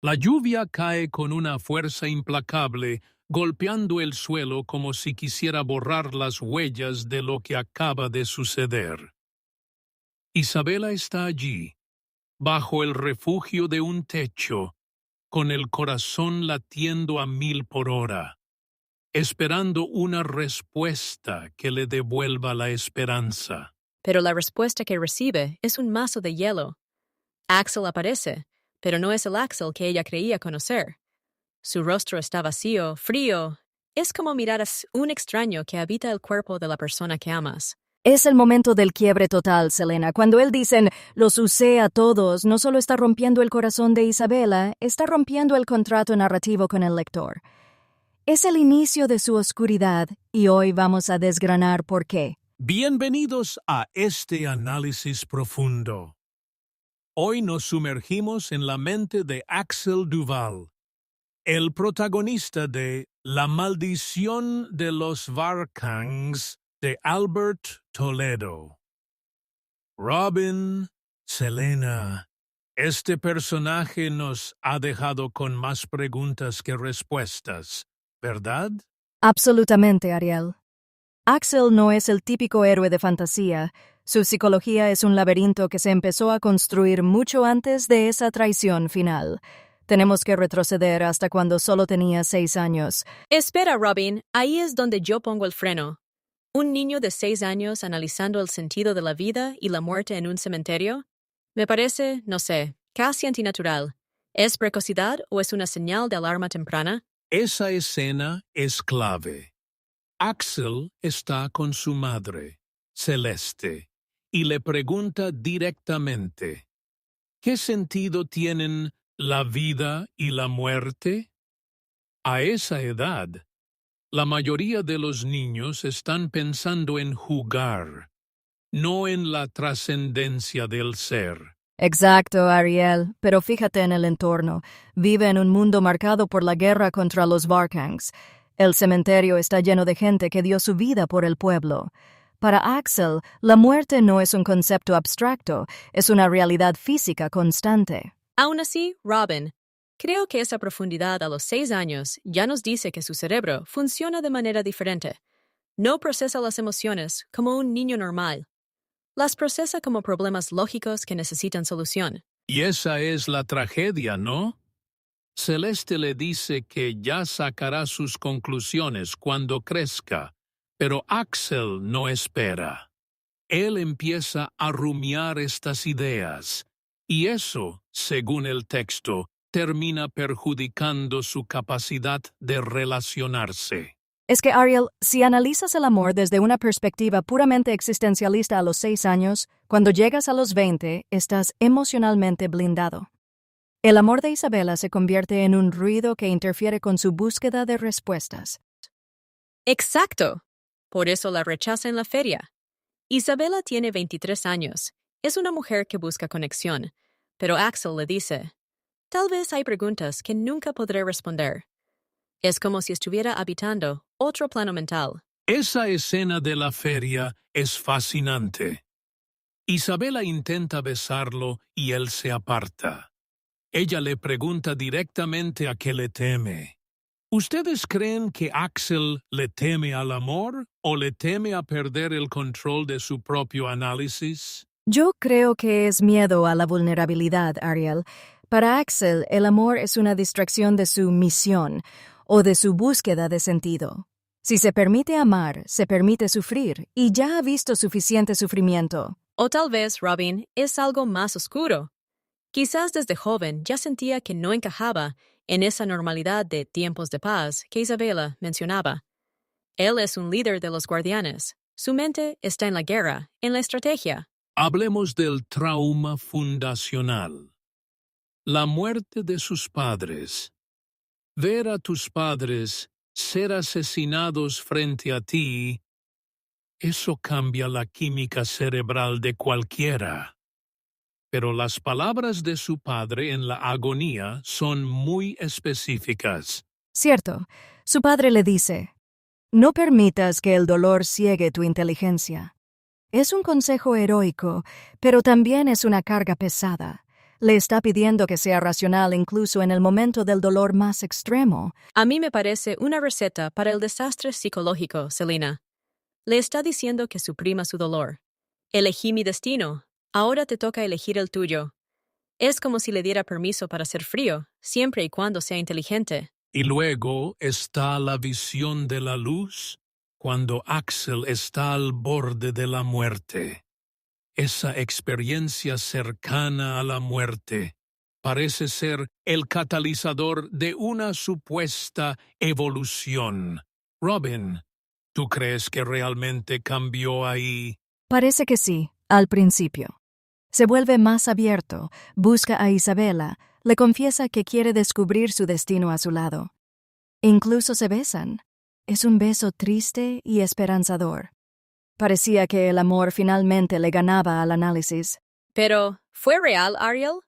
La lluvia cae con una fuerza implacable, golpeando el suelo como si quisiera borrar las huellas de lo que acaba de suceder. Isabela está allí, bajo el refugio de un techo, con el corazón latiendo a 1000 por hora, esperando una respuesta que le devuelva la esperanza. Pero la respuesta que recibe es un mazo de hielo. Axel aparece, pero no es el Axel que ella creía conocer. Su rostro está vacío, frío. Es como mirar a un extraño que habita el cuerpo de la persona que amas. Es el momento del quiebre total, Selena. Cuando él dice, los usé a todos, no solo está rompiendo el corazón de Isabela, está rompiendo el contrato narrativo con el lector. Es el inicio de su oscuridad, y hoy vamos a desgranar por qué. Bienvenidos a este análisis profundo. Hoy nos sumergimos en la mente de Axel Duval, el protagonista de La maldición de los Varkangs de Albert Toledo. Robin, Selena, este personaje nos ha dejado con más preguntas que respuestas, ¿verdad? Absolutamente, Ariel. Axel no es el típico héroe de fantasía. Su psicología es un laberinto que se empezó a construir mucho antes de esa traición final. Tenemos que retroceder hasta cuando solo tenía 6 años. Espera, Robin, ahí es donde yo pongo el freno. ¿Un niño de 6 años analizando el sentido de la vida y la muerte en un cementerio? Me parece, no sé, casi antinatural. ¿Es precocidad o es una señal de alarma temprana? Esa escena es clave. Axel está con su madre, Celeste, y le pregunta directamente, ¿qué sentido tienen la vida y la muerte? A esa edad, la mayoría de los niños están pensando en jugar, no en la trascendencia del ser. Exacto, Ariel, pero fíjate en el entorno. Vive en un mundo marcado por la guerra contra los Varkangs. El cementerio está lleno de gente que dio su vida por el pueblo. Para Axel, la muerte no es un concepto abstracto, es una realidad física constante. Aún así, Robin, creo que esa profundidad a los 6 años ya nos dice que su cerebro funciona de manera diferente. No procesa las emociones como un niño normal. Las procesa como problemas lógicos que necesitan solución. Y esa es la tragedia, ¿no? Celeste le dice que ya sacará sus conclusiones cuando crezca, pero Axel no espera. Él empieza a rumiar estas ideas, y eso, según el texto, termina perjudicando su capacidad de relacionarse. Es que, Ariel, si analizas el amor desde una perspectiva puramente existencialista a los 6 años, cuando llegas a los 20, estás emocionalmente blindado. El amor de Isabela se convierte en un ruido que interfiere con su búsqueda de respuestas. ¡Exacto! Por eso la rechaza en la feria. Isabela tiene 23 años. Es una mujer que busca conexión. Pero Axel le dice, tal vez hay preguntas que nunca podré responder. Es como si estuviera habitando otro plano mental. Esa escena de la feria es fascinante. Isabela intenta besarlo y él se aparta. Ella le pregunta directamente a qué le teme. ¿Ustedes creen que Axel le teme al amor o le teme a perder el control de su propio análisis? Yo creo que es miedo a la vulnerabilidad, Ariel. Para Axel, el amor es una distracción de su misión o de su búsqueda de sentido. Si se permite amar, se permite sufrir, y ya ha visto suficiente sufrimiento. O tal vez, Robin, es algo más oscuro. Quizás desde joven ya sentía que no encajaba en esa normalidad de tiempos de paz que Isabela mencionaba. Él es un líder de los guardianes. Su mente está en la guerra, en la estrategia. Hablemos del trauma fundacional. La muerte de sus padres. Ver a tus padres ser asesinados frente a ti, eso cambia la química cerebral de cualquiera. Pero las palabras de su padre en la agonía son muy específicas. Cierto, su padre le dice, no permitas que el dolor ciegue tu inteligencia. Es un consejo heroico, pero también es una carga pesada. Le está pidiendo que sea racional incluso en el momento del dolor más extremo. A mí me parece una receta para el desastre psicológico, Selena. Le está diciendo que suprima su dolor. Elegí mi destino. Ahora te toca elegir el tuyo. Es como si le diera permiso para ser frío, siempre y cuando sea inteligente. Y luego está la visión de la luz cuando Axel está al borde de la muerte. Esa experiencia cercana a la muerte parece ser el catalizador de una supuesta evolución. Robin, ¿tú crees que realmente cambió ahí? Parece que sí, al principio. Se vuelve más abierto, busca a Isabela, le confiesa que quiere descubrir su destino a su lado. Incluso se besan. Es un beso triste y esperanzador. Parecía que el amor finalmente le ganaba al análisis. Pero, ¿fue real, Ariel?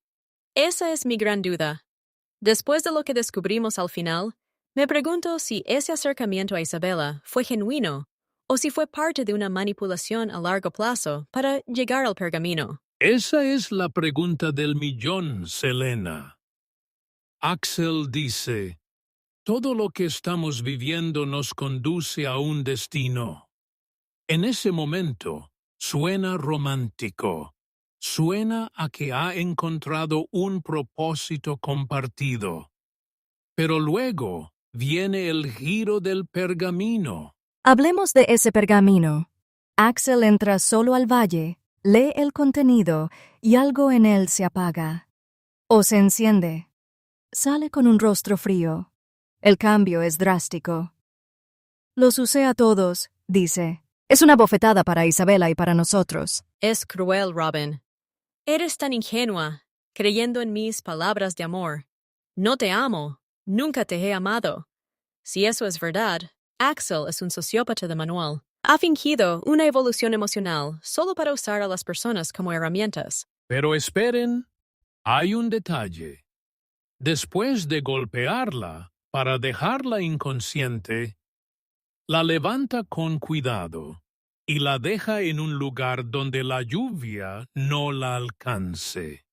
Esa es mi gran duda. Después de lo que descubrimos al final, me pregunto si ese acercamiento a Isabela fue genuino o si fue parte de una manipulación a largo plazo para llegar al pergamino. Esa es la pregunta del millón, Selena. Axel dice, todo lo que estamos viviendo nos conduce a un destino. En ese momento, suena romántico. Suena a que ha encontrado un propósito compartido. Pero luego viene el giro del pergamino. Hablemos de ese pergamino. Axel entra solo al valle, lee el contenido y algo en él se apaga. O se enciende. Sale con un rostro frío. El cambio es drástico. Los usé a todos, dice. Es una bofetada para Isabela y para nosotros. Es cruel, Robin. Eres tan ingenua, creyendo en mis palabras de amor. No te amo. Nunca te he amado. Si eso es verdad, Axel es un sociópata de manual. Ha fingido una evolución emocional solo para usar a las personas como herramientas. Pero esperen, hay un detalle. Después de golpearla para dejarla inconsciente, la levanta con cuidado y la deja en un lugar donde la lluvia no la alcance.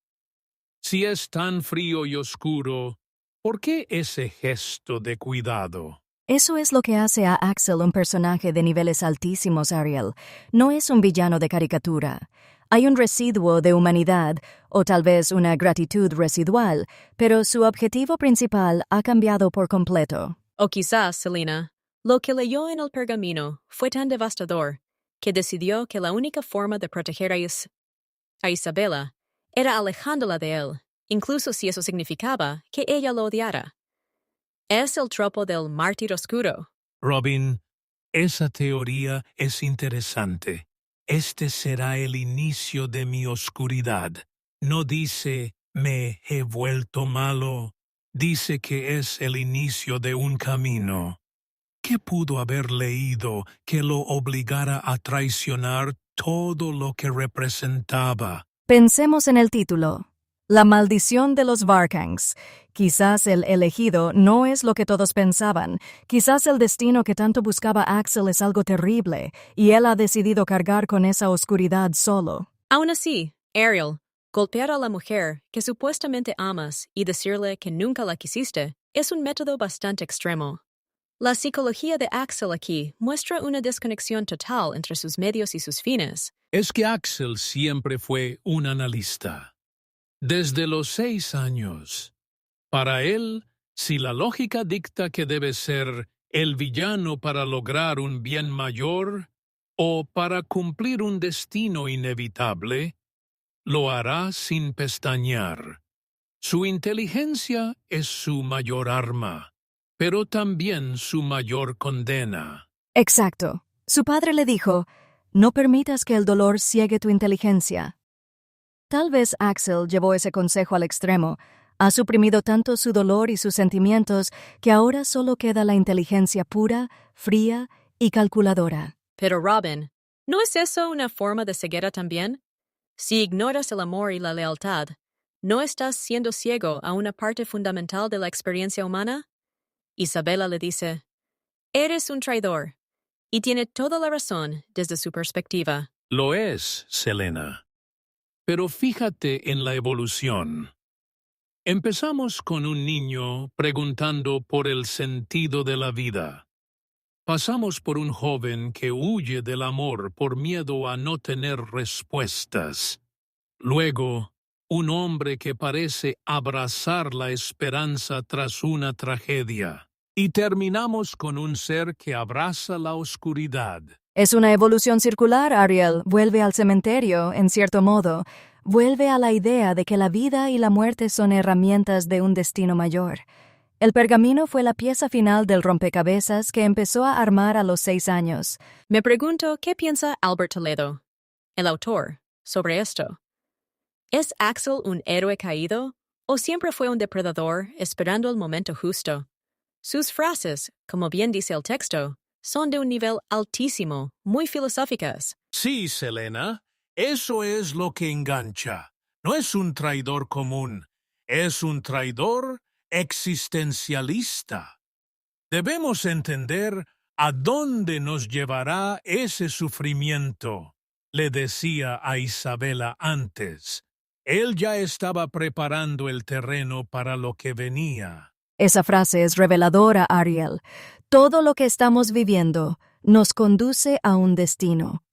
Si es tan frío y oscuro, ¿por qué ese gesto de cuidado? Eso es lo que hace a Axel un personaje de niveles altísimos, Ariel. No es un villano de caricatura. Hay un residuo de humanidad, o tal vez una gratitud residual, pero su objetivo principal ha cambiado por completo. O quizás, Selena, lo que leyó en el pergamino fue tan devastador que decidió que la única forma de proteger a Isabela era alejándola de él, incluso si eso significaba que ella lo odiara. Es el tropo del mártir oscuro. Robin, esa teoría es interesante. Este será el inicio de mi oscuridad. No dice, me he vuelto malo. Dice que es el inicio de un camino. ¿Qué pudo haber leído que lo obligara a traicionar todo lo que representaba? Pensemos en el título. La maldición de los Varkangs. Quizás el elegido no es lo que todos pensaban. Quizás el destino que tanto buscaba Axel es algo terrible, y él ha decidido cargar con esa oscuridad solo. Aún así, Ariel, golpear a la mujer que supuestamente amas y decirle que nunca la quisiste es un método bastante extremo. La psicología de Axel aquí muestra una desconexión total entre sus medios y sus fines. Es que Axel siempre fue un analista. Desde los 6 años. Para él, si la lógica dicta que debe ser el villano para lograr un bien mayor o para cumplir un destino inevitable, lo hará sin pestañear. Su inteligencia es su mayor arma, pero también su mayor condena. Exacto. Su padre le dijo, no permitas que el dolor ciegue tu inteligencia. Tal vez Axel llevó ese consejo al extremo. Ha suprimido tanto su dolor y sus sentimientos que ahora solo queda la inteligencia pura, fría y calculadora. Pero Robin, ¿no es eso una forma de ceguera también? Si ignoras el amor y la lealtad, ¿no estás siendo ciego a una parte fundamental de la experiencia humana? Isabela le dice, eres un traidor, y tiene toda la razón desde su perspectiva. Lo es, Selena. Pero fíjate en la evolución. Empezamos con un niño preguntando por el sentido de la vida. Pasamos por un joven que huye del amor por miedo a no tener respuestas. Luego, un hombre que parece abrazar la esperanza tras una tragedia. Y terminamos con un ser que abraza la oscuridad. Es una evolución circular, Ariel. Vuelve al cementerio, en cierto modo. Vuelve a la idea de que la vida y la muerte son herramientas de un destino mayor. El pergamino fue la pieza final del rompecabezas que empezó a armar a los 6 años. Me pregunto qué piensa Albert Toledo, el autor, sobre esto. ¿Es Axel un héroe caído o siempre fue un depredador esperando el momento justo? Sus frases, como bien dice el texto, son de un nivel altísimo, muy filosóficas. Sí, Selena, eso es lo que engancha. No es un traidor común, es un traidor existencialista. Debemos entender a dónde nos llevará ese sufrimiento, le decía a Isabela antes. Él ya estaba preparando el terreno para lo que venía. Esa frase es reveladora, Ariel. Todo lo que estamos viviendo nos conduce a un destino.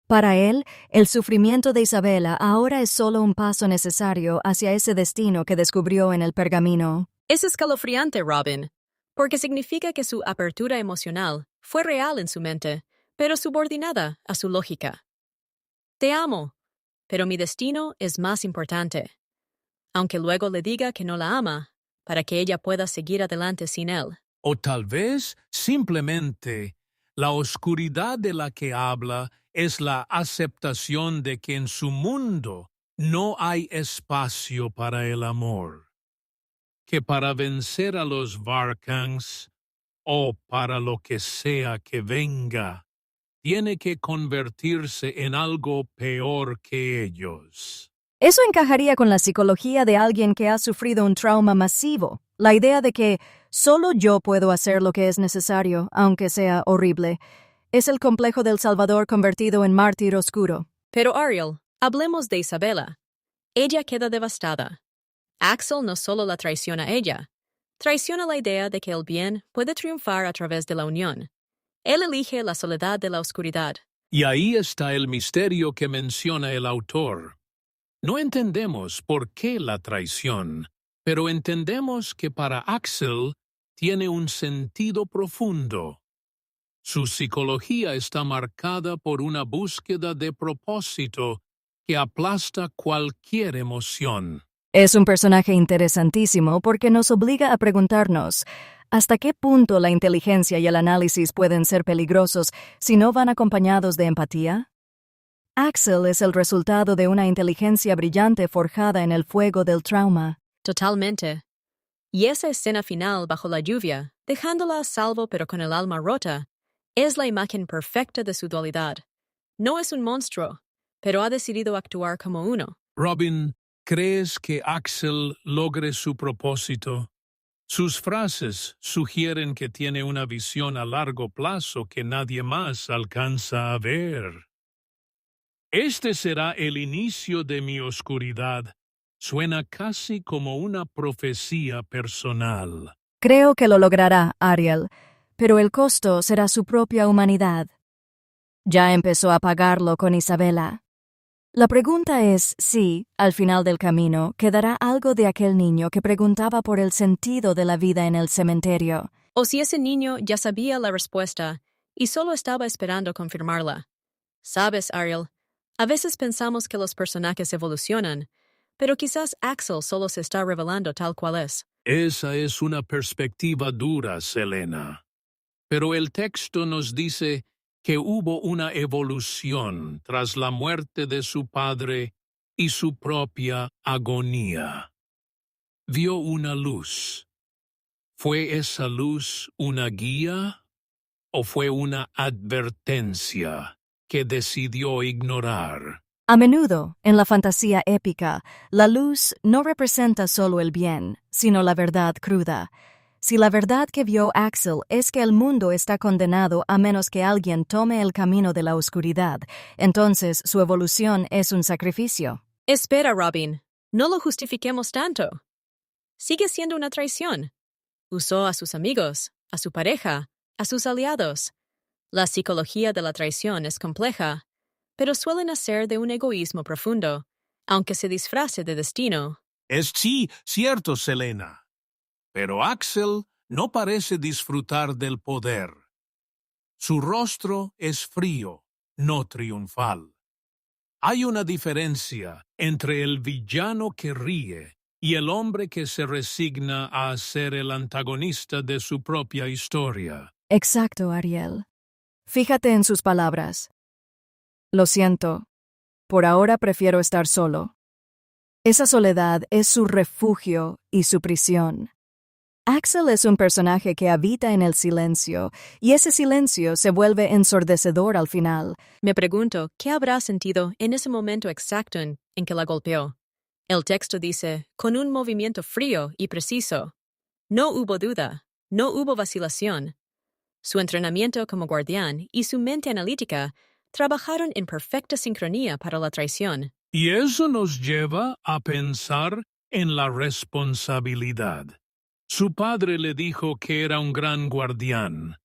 Para él, el sufrimiento de Isabela ahora es solo un paso necesario hacia ese destino que descubrió en el pergamino. Es escalofriante, Robin, porque significa que su apertura emocional fue real en su mente, pero subordinada a su lógica. Te amo, pero mi destino es más importante. Aunque luego le diga que no la ama, para que ella pueda seguir adelante sin él. O tal vez simplemente la oscuridad de la que habla es la aceptación de que en su mundo no hay espacio para el amor. Que para vencer a los Varkangs, o para lo que sea que venga, tiene que convertirse en algo peor que ellos. Eso encajaría con la psicología de alguien que ha sufrido un trauma masivo, la idea de que solo yo puedo hacer lo que es necesario, aunque sea horrible. Es el complejo del Salvador convertido en mártir oscuro. Pero Ariel, hablemos de Isabela. Ella queda devastada. Axel no solo la traiciona a ella, traiciona la idea de que el bien puede triunfar a través de la unión. Él elige la soledad de la oscuridad. Y ahí está el misterio que menciona el autor. No entendemos por qué la traición, pero entendemos que para Axel tiene un sentido profundo. Su psicología está marcada por una búsqueda de propósito que aplasta cualquier emoción. Es un personaje interesantísimo porque nos obliga a preguntarnos ¿hasta qué punto la inteligencia y el análisis pueden ser peligrosos si no van acompañados de empatía? Axel es el resultado de una inteligencia brillante forjada en el fuego del trauma. Totalmente. Y esa escena final bajo la lluvia, dejándola a salvo pero con el alma rota, es la imagen perfecta de su dualidad. No es un monstruo, pero ha decidido actuar como uno. Robin, ¿crees que Axel logre su propósito? Sus frases sugieren que tiene una visión a largo plazo que nadie más alcanza a ver. Este será el inicio de mi oscuridad. Suena casi como una profecía personal. Creo que lo logrará, Ariel, pero el costo será su propia humanidad. Ya empezó a pagarlo con Isabela. La pregunta es si, al final del camino, quedará algo de aquel niño que preguntaba por el sentido de la vida en el cementerio. O si ese niño ya sabía la respuesta y solo estaba esperando confirmarla. Sabes, Ariel, a veces pensamos que los personajes evolucionan, pero quizás Axel solo se está revelando tal cual es. Esa es una perspectiva dura, Selena. Pero el texto nos dice que hubo una evolución tras la muerte de su padre y su propia agonía. Vio una luz. ¿Fue esa luz una guía o fue una advertencia que decidió ignorar? A menudo, en la fantasía épica, la luz no representa solo el bien, sino la verdad cruda. Si la verdad que vio Axel es que el mundo está condenado a menos que alguien tome el camino de la oscuridad, entonces su evolución es un sacrificio. Espera, Robin, no lo justifiquemos tanto. sigue siendo una traición. Usó a sus amigos, a su pareja, a sus aliados. La psicología de la traición es compleja, pero suele nacer de un egoísmo profundo, aunque se disfrace de destino. Es sí, cierto, Selena. Pero Axel no parece disfrutar del poder. Su rostro es frío, no triunfal. Hay una diferencia entre el villano que ríe y el hombre que se resigna a ser el antagonista de su propia historia. Exacto, Ariel. Fíjate en sus palabras. Lo siento. Por ahora prefiero estar solo. Esa soledad es su refugio y su prisión. Axel es un personaje que habita en el silencio, y ese silencio se vuelve ensordecedor al final. Me pregunto, ¿qué habrá sentido en ese momento exacto en que la golpeó? El texto dice, con un movimiento frío y preciso. No hubo duda, no hubo vacilación. Su entrenamiento como guardián y su mente analítica trabajaron en perfecta sincronía para la traición. Y eso nos lleva a pensar en la responsabilidad. Su padre le dijo que era un gran guardián.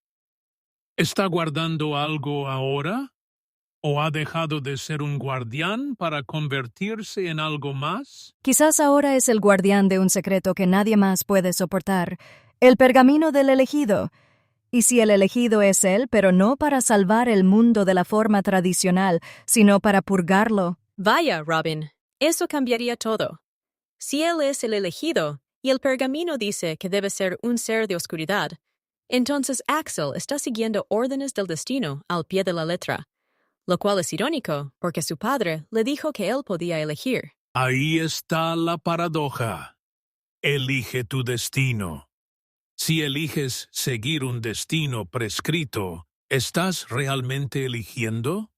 ¿Está guardando algo ahora? ¿O ha dejado de ser un guardián para convertirse en algo más? Quizás ahora es el guardián de un secreto que nadie más puede soportar, el pergamino del elegido. Y si el elegido es él, pero no para salvar el mundo de la forma tradicional, sino para purgarlo. Vaya, Robin, eso cambiaría todo. Si él es el elegido, y el pergamino dice que debe ser un ser de oscuridad, entonces Axel está siguiendo órdenes del destino al pie de la letra, lo cual es irónico porque su padre le dijo que él podía elegir. Ahí está la paradoja. Elige tu destino. Si eliges seguir un destino prescrito, ¿estás realmente eligiendo?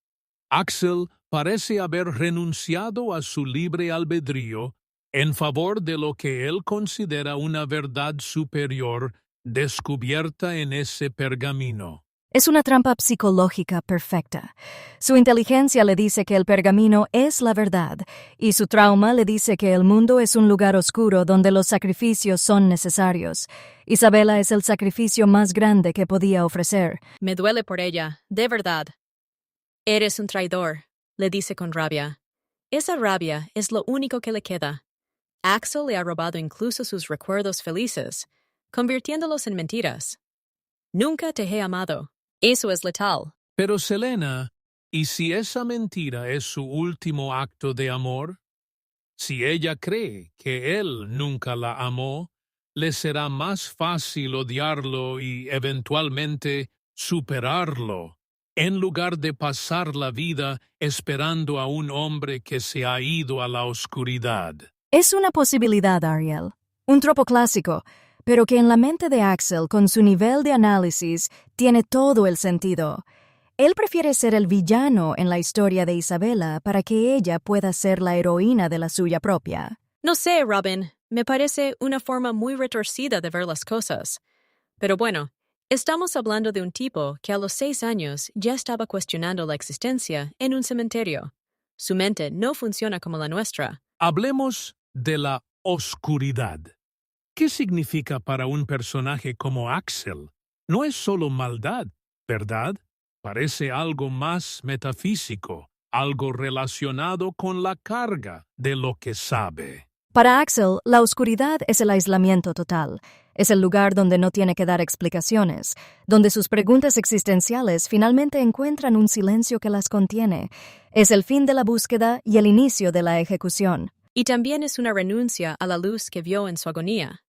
Axel parece haber renunciado a su libre albedrío en favor de lo que él considera una verdad superior descubierta en ese pergamino. Es una trampa psicológica perfecta. Su inteligencia le dice que el pergamino es la verdad, y su trauma le dice que el mundo es un lugar oscuro donde los sacrificios son necesarios. Isabela es el sacrificio más grande que podía ofrecer. Me duele por ella, de verdad. Eres un traidor, le dice con rabia. Esa rabia es lo único que le queda. Axel le ha robado incluso sus recuerdos felices, convirtiéndolos en mentiras. Nunca te he amado. Eso es letal. Pero Selena, ¿y si esa mentira es su último acto de amor? Si ella cree que él nunca la amó, le será más fácil odiarlo y eventualmente superarlo, en lugar de pasar la vida esperando a un hombre que se ha ido a la oscuridad. Es una posibilidad, Ariel. Un tropo clásico, pero que en la mente de Axel, con su nivel de análisis, tiene todo el sentido. Él prefiere ser el villano en la historia de Isabela para que ella pueda ser la heroína de la suya propia. No sé, Robin, me parece una forma muy retorcida de ver las cosas. Pero bueno, estamos hablando de un tipo que a los 6 años ya estaba cuestionando la existencia en un cementerio. Su mente no funciona como la nuestra. Hablemos de la oscuridad. ¿Qué significa para un personaje como Axel? No es solo maldad, ¿verdad? Parece algo más metafísico, algo relacionado con la carga de lo que sabe. Para Axel, la oscuridad es el aislamiento total. Es el lugar donde no tiene que dar explicaciones, donde sus preguntas existenciales finalmente encuentran un silencio que las contiene. Es el fin de la búsqueda y el inicio de la ejecución. Y también es una renuncia a la luz que vio en su agonía.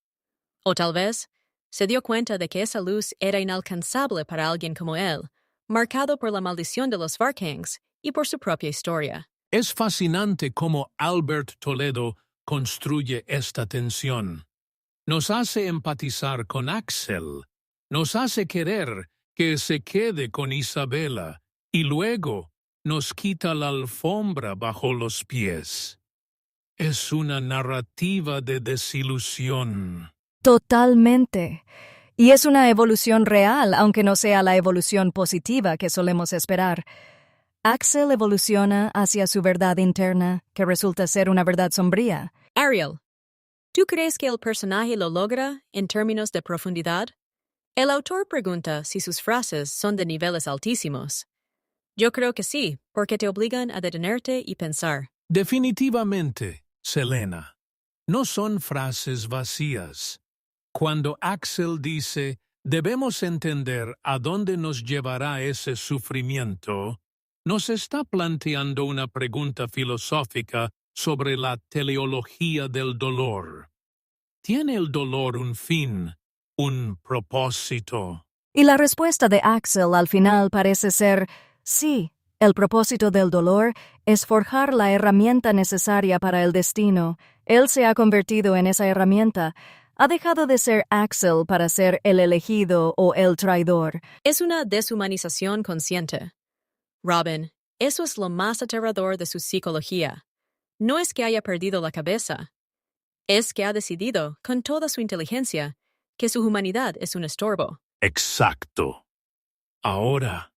O tal vez, se dio cuenta de que esa luz era inalcanzable para alguien como él, marcado por la maldición de los Varkangs y por su propia historia. Es fascinante cómo Albert Toledo construye esta tensión. Nos hace empatizar con Axel, nos hace querer que se quede con Isabela y luego nos quita la alfombra bajo los pies. Es una narrativa de desilusión. Totalmente. Y es una evolución real, aunque no sea la evolución positiva que solemos esperar. Axel evoluciona hacia su verdad interna, que resulta ser una verdad sombría. Ariel, ¿Tú crees que el personaje lo logra en términos de profundidad? El autor pregunta si sus frases son de niveles altísimos. Yo creo que sí, porque te obligan a detenerte y pensar. Definitivamente, Selena. No son frases vacías. Cuando Axel dice, debemos entender a dónde nos llevará ese sufrimiento, nos está planteando una pregunta filosófica sobre la teleología del dolor. ¿Tiene el dolor un fin, un propósito? Y la respuesta de Axel al final parece ser, sí, el propósito del dolor es forjar la herramienta necesaria para el destino. Él se ha convertido en esa herramienta. Ha dejado de ser Axel para ser el elegido o el traidor. Es una deshumanización consciente. Robin, eso es lo más aterrador de su psicología. No es que haya perdido la cabeza. Es que ha decidido, con toda su inteligencia, que su humanidad es un estorbo. Exacto. Ahora,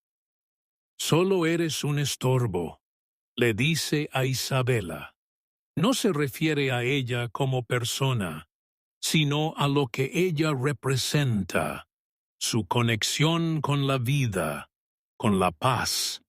solo eres un estorbo, le dice a Isabela. No se refiere a ella como persona, sino a lo que ella representa, su conexión con la vida, con la paz,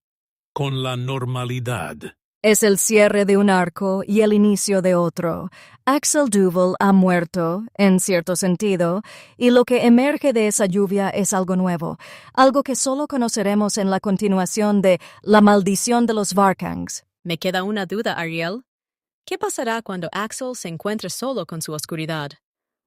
con la normalidad. Es el cierre de un arco y el inicio de otro. Axel Duval ha muerto, en cierto sentido, y lo que emerge de esa lluvia es algo nuevo, algo que solo conoceremos en la continuación de La maldición de los Varkangs. Me queda una duda, Ariel. ¿Qué pasará cuando Axel se encuentre solo con su oscuridad?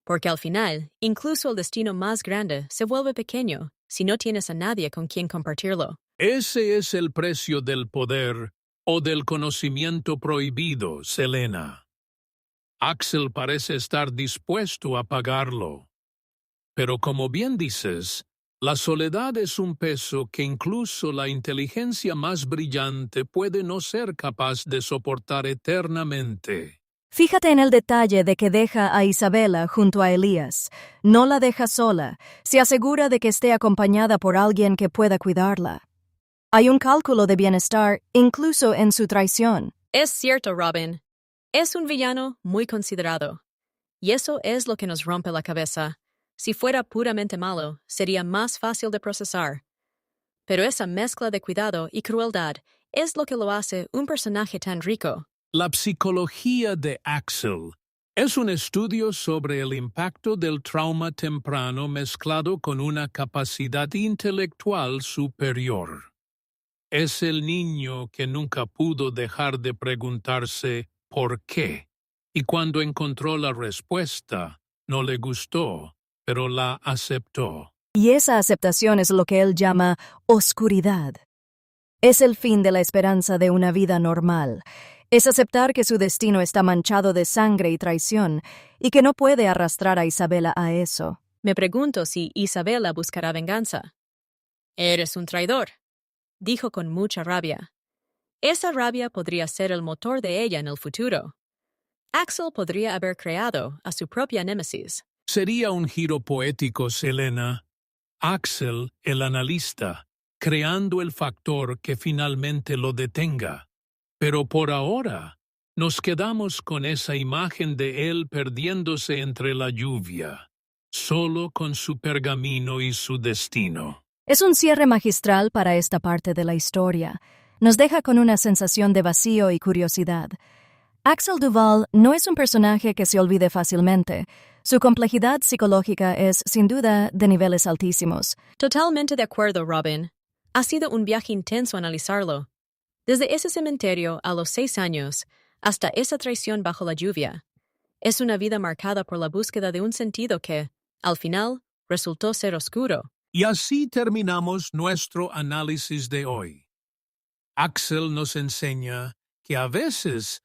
Porque al final, incluso el destino más grande se vuelve pequeño si no tienes a nadie con quien compartirlo. Ese es el precio del poder o del conocimiento prohibido, Selena. Axel parece estar dispuesto a pagarlo. Pero como bien dices, la soledad es un peso que incluso la inteligencia más brillante puede no ser capaz de soportar eternamente. Fíjate en el detalle de que deja a Isabela junto a Elías. No la deja sola, se asegura de que esté acompañada por alguien que pueda cuidarla. Hay un cálculo de bienestar incluso en su traición. Es cierto, Robin. Es un villano muy considerado. Y eso es lo que nos rompe la cabeza. Si fuera puramente malo, sería más fácil de procesar. Pero esa mezcla de cuidado y crueldad es lo que lo hace un personaje tan rico. La psicología de Axel es un estudio sobre el impacto del trauma temprano mezclado con una capacidad intelectual superior. Es el niño que nunca pudo dejar de preguntarse ¿por qué? Y cuando encontró la respuesta, no le gustó, pero la aceptó. Y esa aceptación es lo que él llama oscuridad. Es el fin de la esperanza de una vida normal. Es aceptar que su destino está manchado de sangre y traición, y que no puede arrastrar a Isabela a eso. Me pregunto si Isabela buscará venganza. Eres un traidor, dijo con mucha rabia. Esa rabia podría ser el motor de ella en el futuro. Axel podría haber creado a su propia némesis. Sería un giro poético, Selena. Axel, el analista, creando el factor que finalmente lo detenga. Pero por ahora, nos quedamos con esa imagen de él perdiéndose entre la lluvia, solo con su pergamino y su destino. Es un cierre magistral para esta parte de la historia. Nos deja con una sensación de vacío y curiosidad. Axel Duval no es un personaje que se olvide fácilmente. Su complejidad psicológica es, sin duda, de niveles altísimos. Totalmente de acuerdo, Robin. Ha sido un viaje intenso analizarlo. Desde ese cementerio a los 6 años, hasta esa traición bajo la lluvia. Es una vida marcada por la búsqueda de un sentido que, al final, resultó ser oscuro. Y así terminamos nuestro análisis de hoy. Axel nos enseña que a veces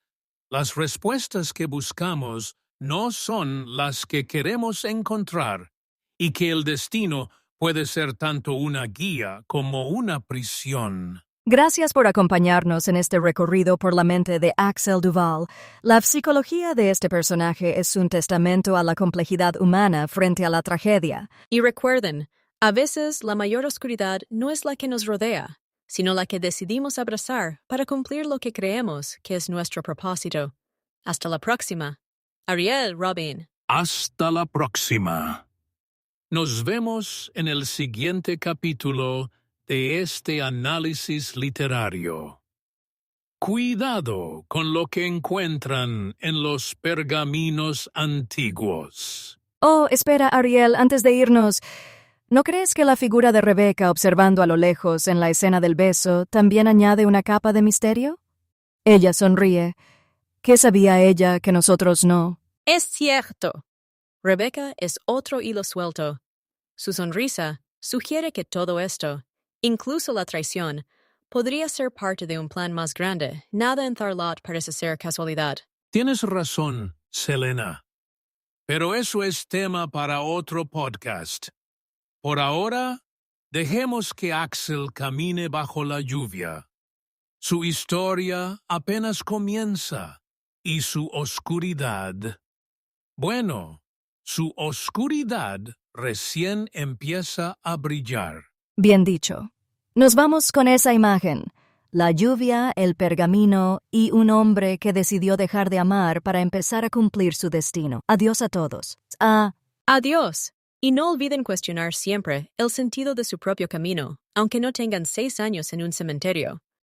las respuestas que buscamos no son las que queremos encontrar y que el destino puede ser tanto una guía como una prisión. Gracias por acompañarnos en este recorrido por la mente de Axel Duval. La psicología de este personaje es un testamento a la complejidad humana frente a la tragedia. Y recuerden, a veces la mayor oscuridad no es la que nos rodea, sino la que decidimos abrazar para cumplir lo que creemos que es nuestro propósito. Hasta la próxima. Ariel, Robin. Hasta la próxima. Nos vemos en el siguiente capítulo de este análisis literario. Cuidado con lo que encuentran en los pergaminos antiguos. Oh, espera, Ariel, antes de irnos. ¿No crees que la figura de Rebeca observando a lo lejos en la escena del beso también añade una capa de misterio? Ella sonríe. ¿Qué sabía ella que nosotros no? Es cierto. Rebecca es otro hilo suelto. Su sonrisa sugiere que todo esto, incluso la traición, podría ser parte de un plan más grande. Nada en Tharlot parece ser casualidad. Tienes razón, Selena. Pero eso es tema para otro podcast. Por ahora, dejemos que Axel camine bajo la lluvia. Su historia apenas comienza y su oscuridad. Bueno, su oscuridad recién empieza a brillar. Bien dicho. Nos vamos con esa imagen. La lluvia, el pergamino y un hombre que decidió dejar de amar para empezar a cumplir su destino. Adiós a todos. Adiós. Y no olviden cuestionar siempre el sentido de su propio camino, aunque no tengan 6 años en un cementerio.